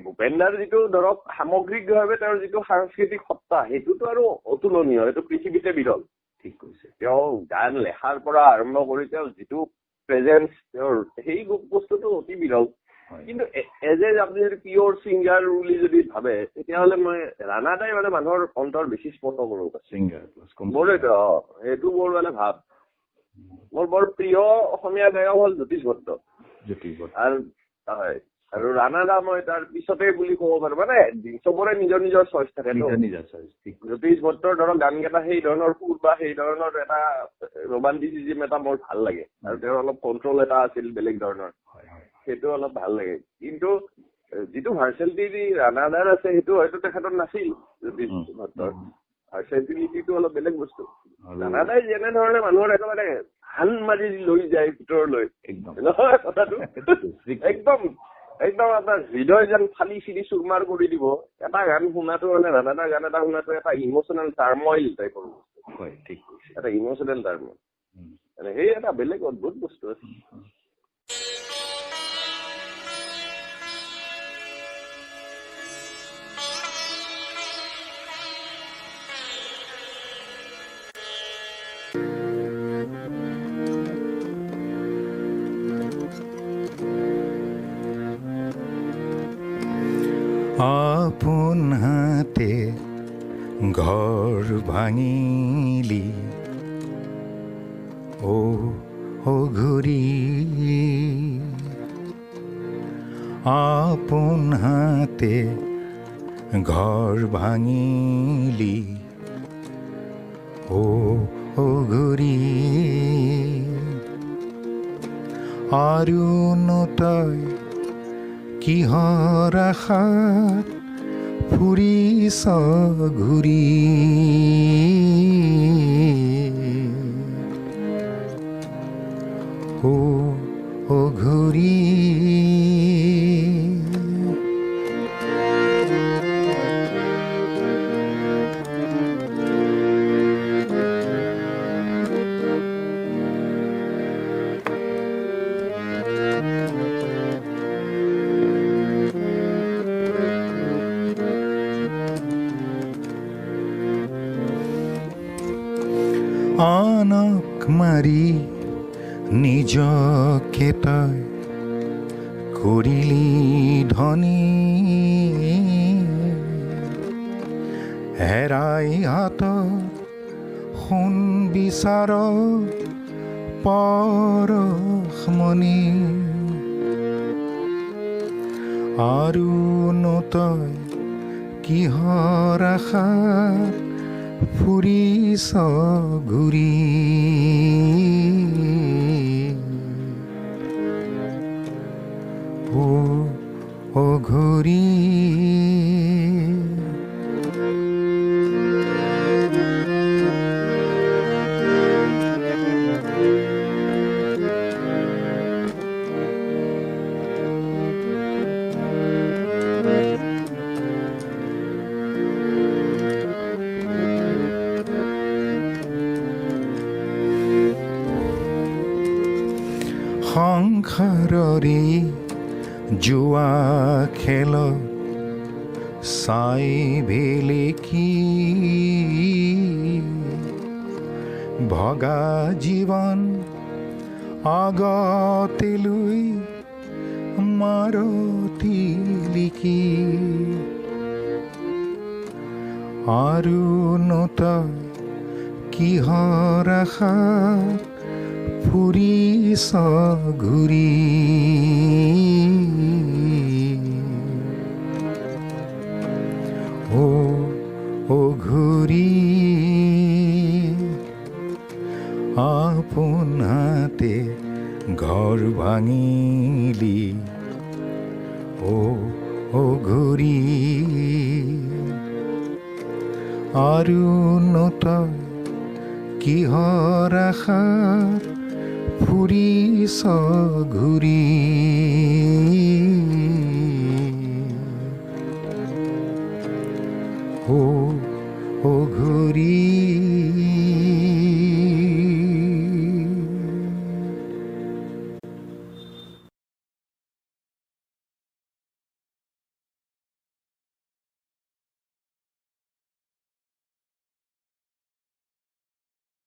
ভূপেনদাৰ যিটো ধৰক সামগ্ৰিকভাৱে তেওঁৰ যিটো সাংস্কৃতিক সত্তা, সেইটোতো আৰু অতুলনীয়, সেইটো পৃথিৱীতে বিৰল। ঠিক কৈছে। তেওঁ গান লেখাৰ পৰা আৰম্ভ কৰি তেওঁৰ যিটো প্ৰেজেন্স, তেওঁৰ সেই বস্তুটো অতি বিৰল। কিন্তু আপুনি যদি পিয়ৰ ছিংগাৰ বুলি যদি ভাবে, তেতিয়াহ'লে মই ৰাণাদাই মানে মানুহৰ অন্তৰ বেছি স্পৰ্শ কৰোঁ। মোৰ সেইটো মোৰ মানে ভাৱ। মোৰ বৰ প্ৰিয় অসমীয়া গায়ক হ'ল জ্যোতিষ ভট্ট। আৰু ৰাণাদা মই তাৰ পিছতে বুলি ক'ব পাৰো, মানে চবৰে নিজৰ নিজৰ চইচ থাকে। জ্যোতিষ ভট্টৰ ধৰক গানকেইটা সেই ধৰণৰ সুৰ বা সেই ধৰণৰ এটা ৰোমান্টিচিজম এটা মোৰ ভাল লাগে, আৰু তেওঁৰ অলপ কণ্ট্ৰল এটা আছিল বেলেগ ধৰণৰ, সেইটো অলপ ভাল লাগে। কিন্তু যিটো ভাৰ্চেলিটি ৰাণাদাৰ আছে সেইটো হয়তো তেখেতৰ নাছিল। জ্যোতিষ ভট্টৰ ভাৰ্চেলিটিটো অলপ বেলেগ বস্তু। ৰাণাদাই যেনেধৰণে মানুহৰ একেবাৰে হান মাৰি লৈ যায় ভিতৰলৈ, কথাটো একদম আপোনাৰ হৃদয় যেন ফালি চিৰি চুৰমাৰ কৰি দিব। এটা গান শুনাটো মানে ৰাণাদাৰ গান এটা শুনাটো এটা ইম'চনেল টাৰ্মইল টাইপৰ বস্তু, এটা ইম'চনেল টাৰ্মইল, মানে সেই এটা বেলেগ অদ্ভুত বস্তু আছে। আপোন হাতে ঘৰ ভাঙিলি ও ঘূৰি, আপোন হাতে ঘৰ ভাঙিলি ও ঘূৰি, আৰু তই কিহৰ আশাত ফুৰিছ ঘূৰি, মনক মাৰি নিজকে তই কৰিলি ধনী হেৰাই হাতত সোণ বিচাৰ পৰশমণি আৰু নতই কিহৰ আশাত ফুৰিছ ঘূৰি ও ঘূৰি সংসাৰৰে জুৱা খেল চাই ভেলেকি ভগা জীৱন আগতে লৈ মাৰতি লিখি আৰু নতই কিহৰ আশাত ফুৰিছ ঘূৰি ও ঘূৰি আপোন হাতে ঘৰ ভাঙিলি ও ঘূৰি আৰু নতই কিহৰ আশাত ফুৰিছ ঘূৰি